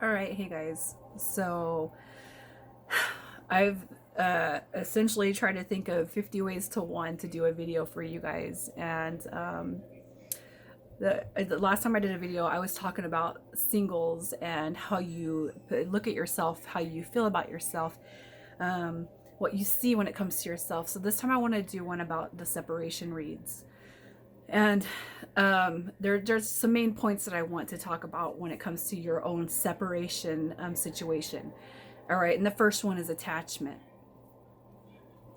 All right, hey guys. So I've essentially tried to think of 50 ways to one to do a video for you guys. And the last time I did a video, I was talking about singles and how you look at yourself, how you feel about yourself, what you see when it comes to yourself. So this time I want to do one about the separation reads. And there's some main points that I want to talk about when it comes to your own separation situation. All right, and the first one is attachment.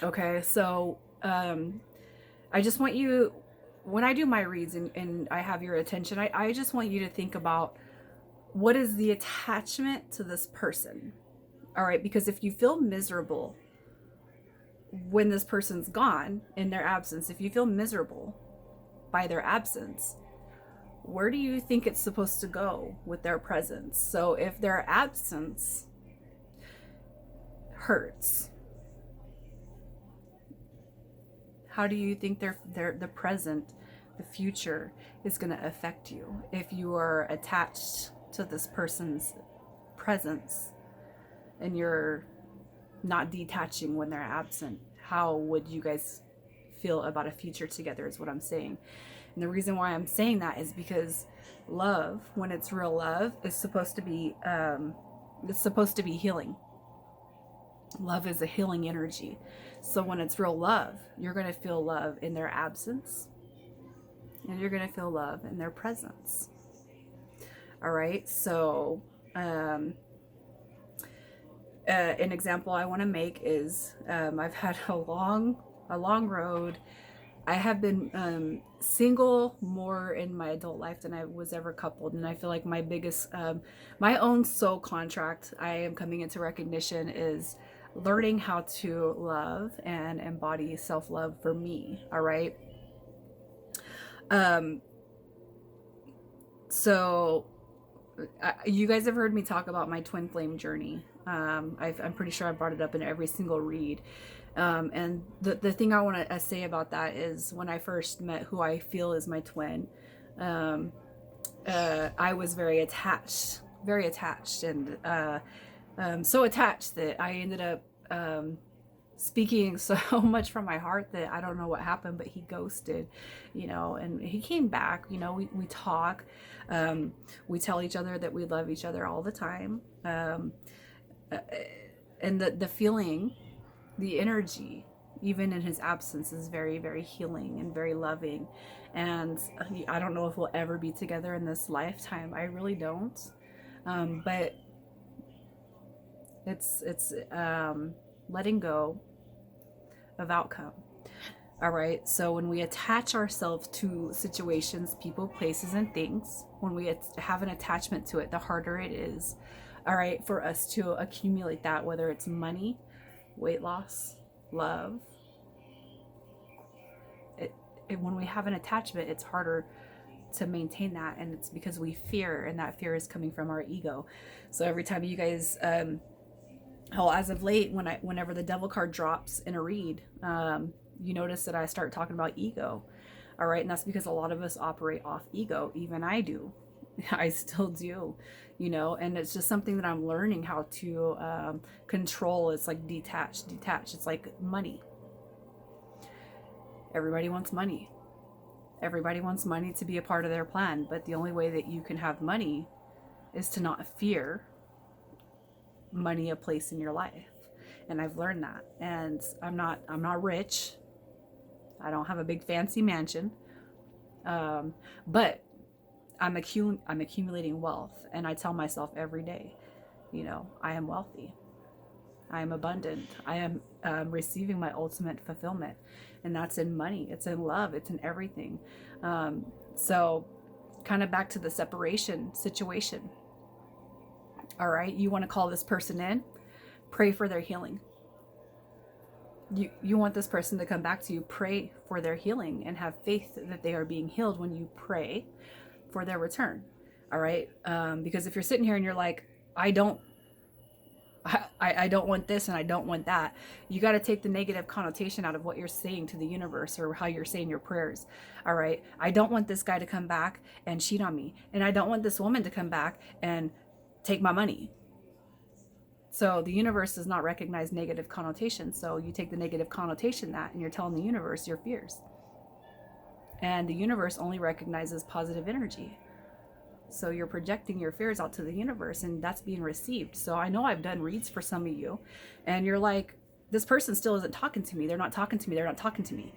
Okay, so I just want you, when I do my reads and I have your attention, I just want you to think about what is the attachment to this person. All right, because if you feel miserable when this person's gone in their absence, if you feel miserable by their absence, where do you think it's supposed to go with their presence? So if their absence hurts, how do you think the present, the future is going to affect you if you are attached to this person's presence and you're not detaching when they're absent? How would you guys feel about a future together is what I'm saying. And the reason why I'm saying that is because love, when it's real love, is supposed to be healing. Love is a healing energy. So when it's real love, you're going to feel love in their absence and you're going to feel love in their presence. All right. So an example I want to make is I've had a long road. I have been single more in my adult life than I was ever coupled. And I feel like my biggest, my own soul contract I am coming into recognition is learning how to love and embody self-love for me. All right. So you guys have heard me talk about my twin flame journey. I'm pretty sure I brought it up in every single read. And the thing I want to say about that is when I first met who I feel is my twin, I was very attached, and so attached that I ended up speaking so much from my heart that I don't know what happened, but he ghosted, and he came back. We talk, we tell each other that we love each other all the time, and the feeling, the energy, even in his absence, is very, very healing and very loving. And I don't know if we'll ever be together in this lifetime. I really don't. But it's letting go of outcome. All right. So when we attach ourselves to situations, people, places, and things, when we have an attachment to it, the harder it is, all right, for us to accumulate that, whether it's money, weight loss, love. When we have an attachment, it's harder to maintain that, and it's because we fear, and that fear is coming from our ego. So every time you guys, as of late, whenever the devil card drops in a read, you notice that I start talking about ego. All right, and that's because a lot of us operate off ego. Even I do. I still do, and it's just something that I'm learning how to control. It's like detach. It's like money. Everybody wants money. Everybody wants money to be a part of their plan, but the only way that you can have money is to not fear money a place in your life. And I've learned that. And I'm not rich. I don't have a big fancy mansion. But I'm accumulating wealth, and I tell myself every day, I am wealthy. I am abundant. I am receiving my ultimate fulfillment, and that's in money. It's in love. It's in everything. So kind of back to the separation situation. All right. You want to call this person in, pray for their healing. You want this person to come back to you, pray for their healing, and have faith that they are being healed when you pray for their return. All right. Because if you're sitting here and you're like, I don't want this and I don't want that, you got to take the negative connotation out of what you're saying to the universe or how you're saying your prayers. All right. I don't want this guy to come back and cheat on me. And I don't want this woman to come back and take my money. So the universe does not recognize negative connotations. So you take the negative connotation that, and you're telling the universe your fears. And the universe only recognizes positive energy. So you're projecting your fears out to the universe, and that's being received. So I know I've done reads for some of you, and you're like, this person still isn't talking to me. They're not talking to me. They're not talking to me.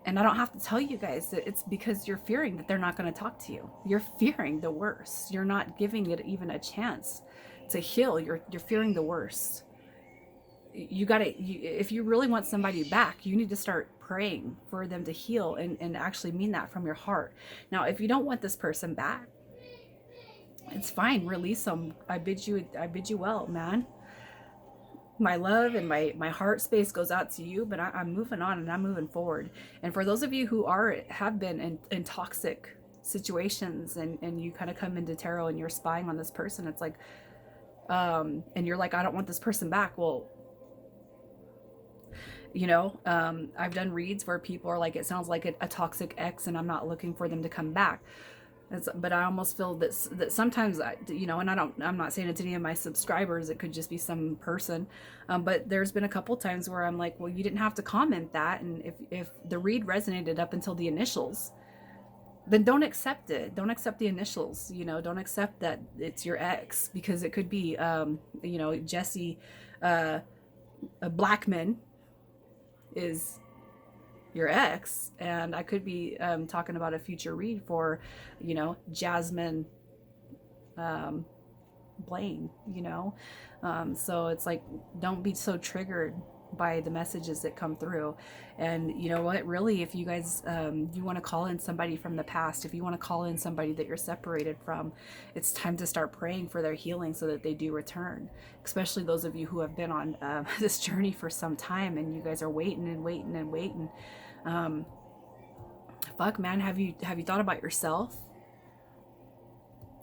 And I don't have to tell you guys that it's because you're fearing that they're not going to talk to you. You're fearing the worst. You're not giving it even a chance to heal. You're fearing the worst. You got to, if you really want somebody back, you need to start praying for them to heal, and actually mean that from your heart. Now, if you don't want this person back, it's fine. Release them. I bid you well, man. My love and my heart space goes out to you, but I'm moving on, and I'm moving forward. And for those of you who have been in toxic situations, and you kind of come into tarot and you're spying on this person, it's like, and you're like, I don't want this person back. Well, I've done reads where people are like, it sounds like a toxic ex, and I'm not looking for them to come back. But I almost feel that sometimes, and I'm not saying it to any of my subscribers, it could just be some person. But there's been a couple times where I'm like, well, you didn't have to comment that. And if the read resonated up until the initials, then don't accept it. Don't accept the initials, don't accept that it's your ex, because it could be, Jesse Blackman is your ex, and I could be talking about a future read for, Jasmine Blaine, so it's like, don't be so triggered by the messages that come through. And you know what, really, if you guys you want to call in somebody from the past, if you want to call in somebody that you're separated from, it's time to start praying for their healing so that they do return, especially those of you who have been on this journey for some time, and you guys are waiting and waiting and waiting. Fuck, man, have you thought about yourself?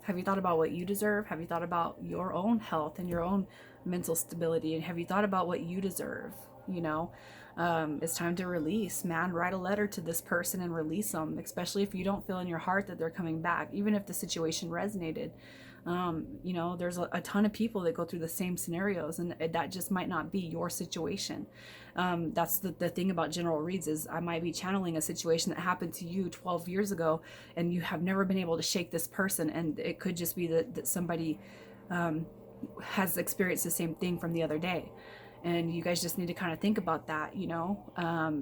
Have you thought about what you deserve? Have you thought about your own health and your own mental stability? And have you thought about what you deserve? It's time to release, man. Write a letter to this person and release them, especially if you don't feel in your heart that they're coming back, even if the situation resonated. There's a ton of people that go through the same scenarios, and that just might not be your situation. That's the thing about general reads, is I might be channeling a situation that happened to you 12 years ago, and you have never been able to shake this person, and it could just be that somebody has experienced the same thing from the other day. And you guys just need to kind of think about that,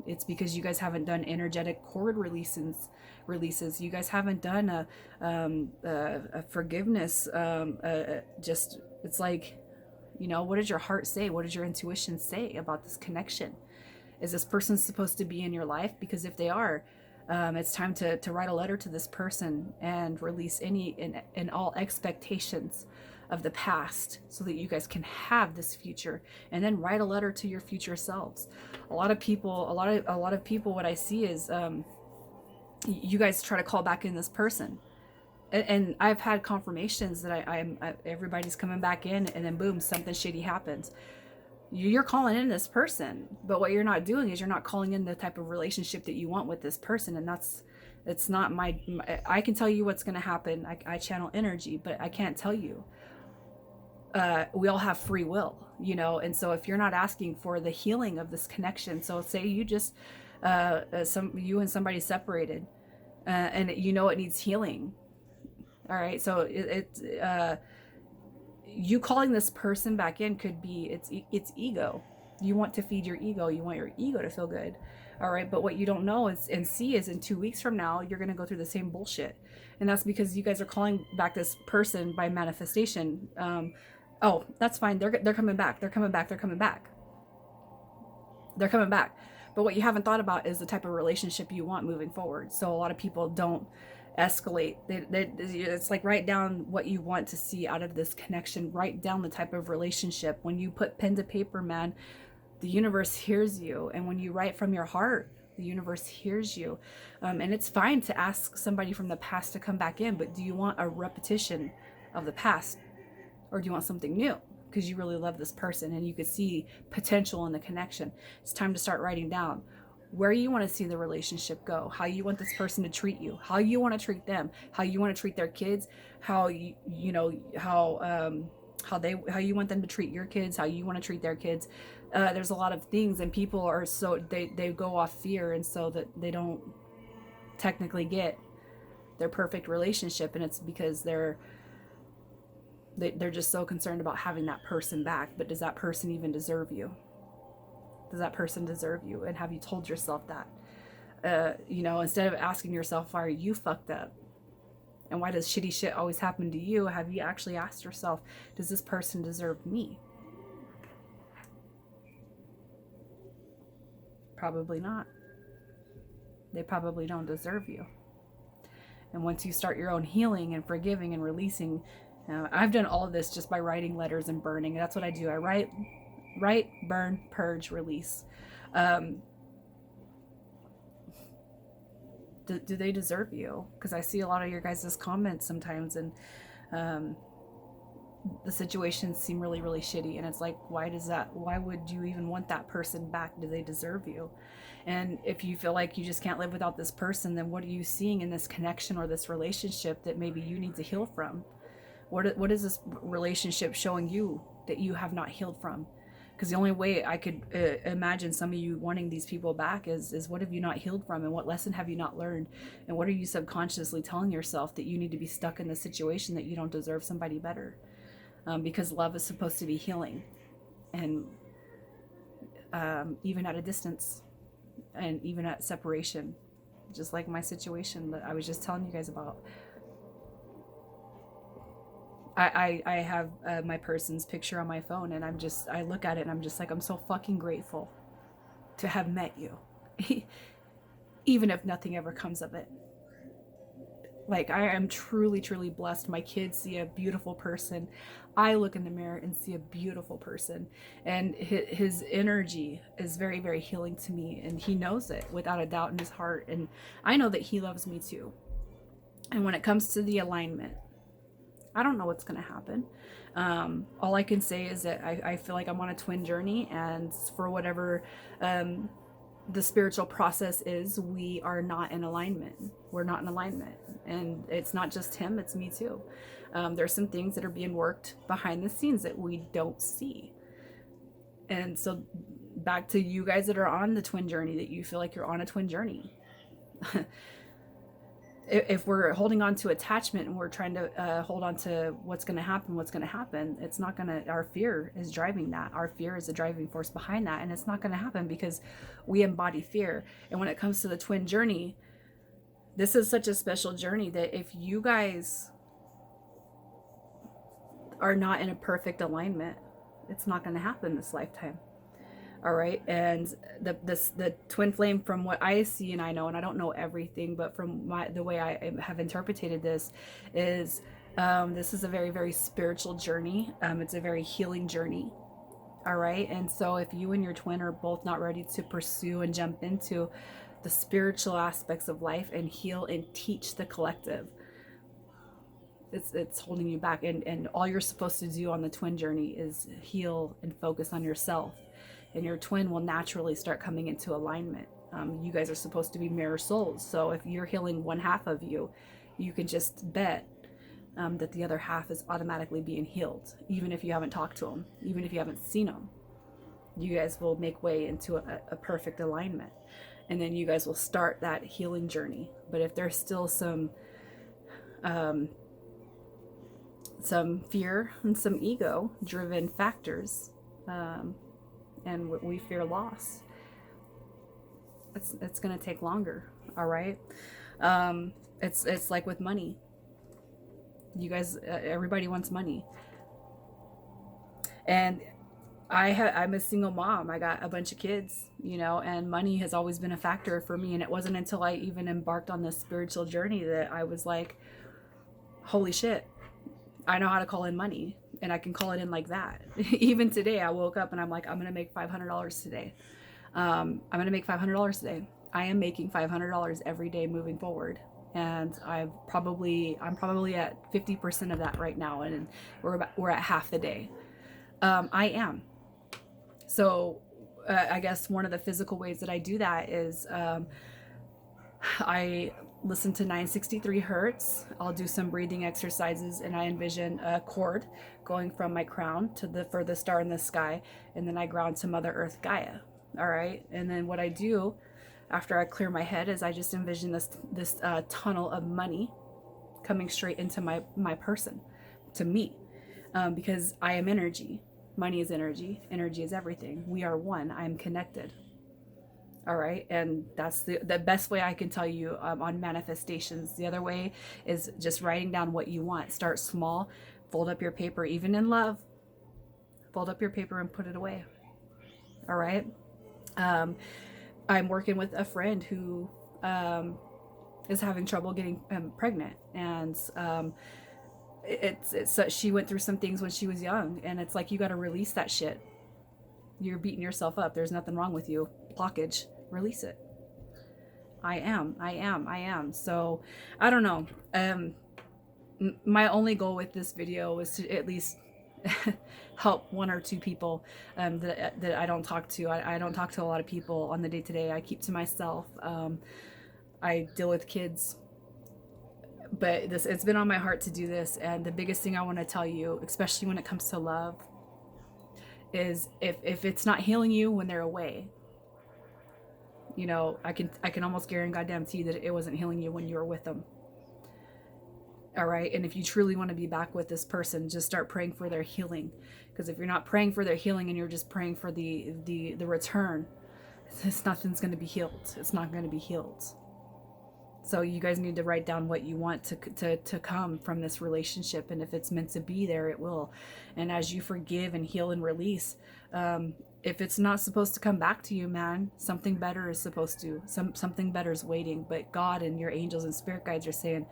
it's because you guys haven't done energetic cord releases. You guys haven't done a forgiveness. It's like, what does your heart say? What does your intuition say about this connection? Is this person supposed to be in your life? Because if they are, it's time to write a letter to this person and release any and all expectations of the past, so that you guys can have this future, and then write a letter to your future selves. A lot of people, what I see is, you guys try to call back in this person, and I've had confirmations that everybody's coming back in, and then boom, something shitty happens. You're calling in this person, but what you're not doing is you're not calling in the type of relationship that you want with this person. And it's not I can tell you what's going to happen. I channel energy, but I can't tell you. We all have free will, and so if you're not asking for the healing of this connection, so say you just you and somebody separated, and it needs healing. All right, so you calling this person back in could be it's ego. You want to feed your ego. You want your ego to feel good. All right, but what you don't know is in 2 weeks from now, you're going to go through the same bullshit. And that's because you guys are calling back this person by manifestation. Oh, that's fine. They're coming back. They're coming back. They're coming back. They're coming back. But what you haven't thought about is the type of relationship you want moving forward. So a lot of people don't escalate. It's like, write down what you want to see out of this connection. Write down the type of relationship. When you put pen to paper, man, the universe hears you. And when you write from your heart, the universe hears you. And it's fine to ask somebody from the past to come back in, but do you want a repetition of the past? Or do you want something new? Because you really love this person and you could see potential in the connection. It's time to start writing down where you want to see the relationship go, how you want this person to treat you, how you want to treat them, how you want to treat their kids, how you know how you want them to treat your kids, how you want to treat their kids. There's a lot of things, and people are so they go off fear, and so that they don't technically get their perfect relationship, and it's because they're just so concerned about having that person back. But does that person even deserve you? Does that person deserve you? And have you told yourself that? You know, instead of asking yourself, why are you fucked up? And why does shitty shit always happen to you? Have you actually asked yourself, does this person deserve me? Probably not. They probably don't deserve you. And once you start your own healing and forgiving and releasing, I've done all of this just by writing letters and burning. That's what I do. I write, burn, purge, release. Do they deserve you? Because I see a lot of your guys' comments sometimes, and the situations seem really, really shitty. And it's like, why would you even want that person back? Do they deserve you? And if you feel like you just can't live without this person, then what are you seeing in this connection or this relationship that maybe you need to heal from? What is this relationship showing you that you have not healed from? Because the only way I could imagine some of you wanting these people back is what have you not healed from, and what lesson have you not learned, and what are you subconsciously telling yourself that you need to be stuck in this situation, that you don't deserve somebody better? Because love is supposed to be healing, and even at a distance, and even at separation, just like my situation that I was just telling you guys about. I have my person's picture on my phone, and I look at it and I'm just like, I'm so fucking grateful to have met you. Even if nothing ever comes of it. Like, I am truly, truly blessed. My kids see a beautiful person. I look in the mirror and see a beautiful person. And his energy is very, very healing to me. And he knows it without a doubt in his heart. And I know that he loves me too. And when it comes to the alignment, I don't know what's going to happen. All I can say is that I feel like I'm on a twin journey, and for whatever the spiritual process is, we are not in alignment. We're not in alignment. And it's not just him, it's me too. There's some things that are being worked behind the scenes that we don't see. And so back to you guys that are on the twin journey, that you feel like you're on a twin journey. If we're holding on to attachment and we're trying to hold on to what's going to happen, it's not going to, our fear is driving that. Our fear is the driving force behind that. And it's not going to happen because we embody fear. And when it comes to the twin journey, this is such a special journey that if you guys are not in a perfect alignment, it's not going to happen this lifetime. All right. And the twin flame, from what I see and I know, and I don't know everything, but from the way I have interpreted this is, this is a very, very spiritual journey. It's a very healing journey. All right. And so if you and your twin are both not ready to pursue and jump into the spiritual aspects of life and heal and teach the collective, it's holding you back. And all you're supposed to do on the twin journey is heal and focus on yourself. And your twin will naturally start coming into alignment. You guys are supposed to be mirror souls. So if you're healing one half of you, you can just bet that the other half is automatically being healed. Even if you haven't talked to them, even if you haven't seen them, you guys will make way into a perfect alignment. And then you guys will start that healing journey. But if there's still some fear and some ego driven factors, and we fear loss, it's going to take longer. All right. It's like with money. You guys, everybody wants money. And I'm a single mom. I got a bunch of kids, and money has always been a factor for me. And it wasn't until I even embarked on this spiritual journey that I was like, holy shit, I know how to call in money. And I can call it in like that. Even today, I woke up and I'm like, I'm going to make $500 today. I'm going to make $500 today. I am making $500 every day moving forward. And I'm probably at 50% of that right now. And we're at half the day. I am. So I guess one of the physical ways that I do that is I listen to 963 hertz. I'll do some breathing exercises, and I envision a cord going from my crown to the furthest star in the sky, and then I ground to Mother Earth Gaia. All right, and then what I do after I clear my head is I just envision this tunnel of money coming straight into my person, to me, because I am energy. Money is energy. Energy is everything. We are one. I am connected. All right, and that's the best way I can tell you on manifestations. The other way is just writing down what you want. Start small. Fold up your paper, even in love. Fold up your paper and put it away. All right. Um, I'm working with a friend who is having trouble getting pregnant, and it's she went through some things when she was young, and it's like you got to release that shit. You're beating yourself up. There's nothing wrong with you. Blockage. Release it. I am. So I don't know. My only goal with this video was to at least help one or two people that I don't talk to. I don't talk to a lot of people on the day to day. I keep to myself. I deal with kids, but it's been on my heart to do this. And the biggest thing I want to tell you, especially when it comes to love, is if it's not healing you when they're away, you know, I can almost guarantee that it wasn't healing you when you were with them. All right, and if you truly want to be back with this person, just start praying for their healing. Because if you're not praying for their healing and you're just praying for the return, nothing's going to be healed. It's not going to be healed. So you guys need to write down what you want to come from this relationship, and if it's meant to be there, it will. And as you forgive and heal and release, if it's not supposed to come back to you, man, something better is supposed to. Something better is waiting. But God and your angels and spirit guides are saying,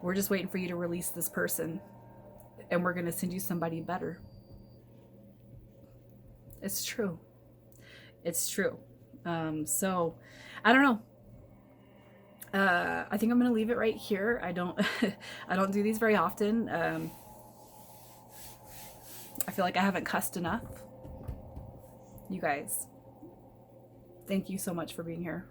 we're just waiting for you to release this person, and we're going to send you somebody better. It's true. It's true. So I don't know. I think I'm gonna leave it right here. I don't I don't do these very often. I feel like I haven't cussed enough. You guys, thank you so much for being here.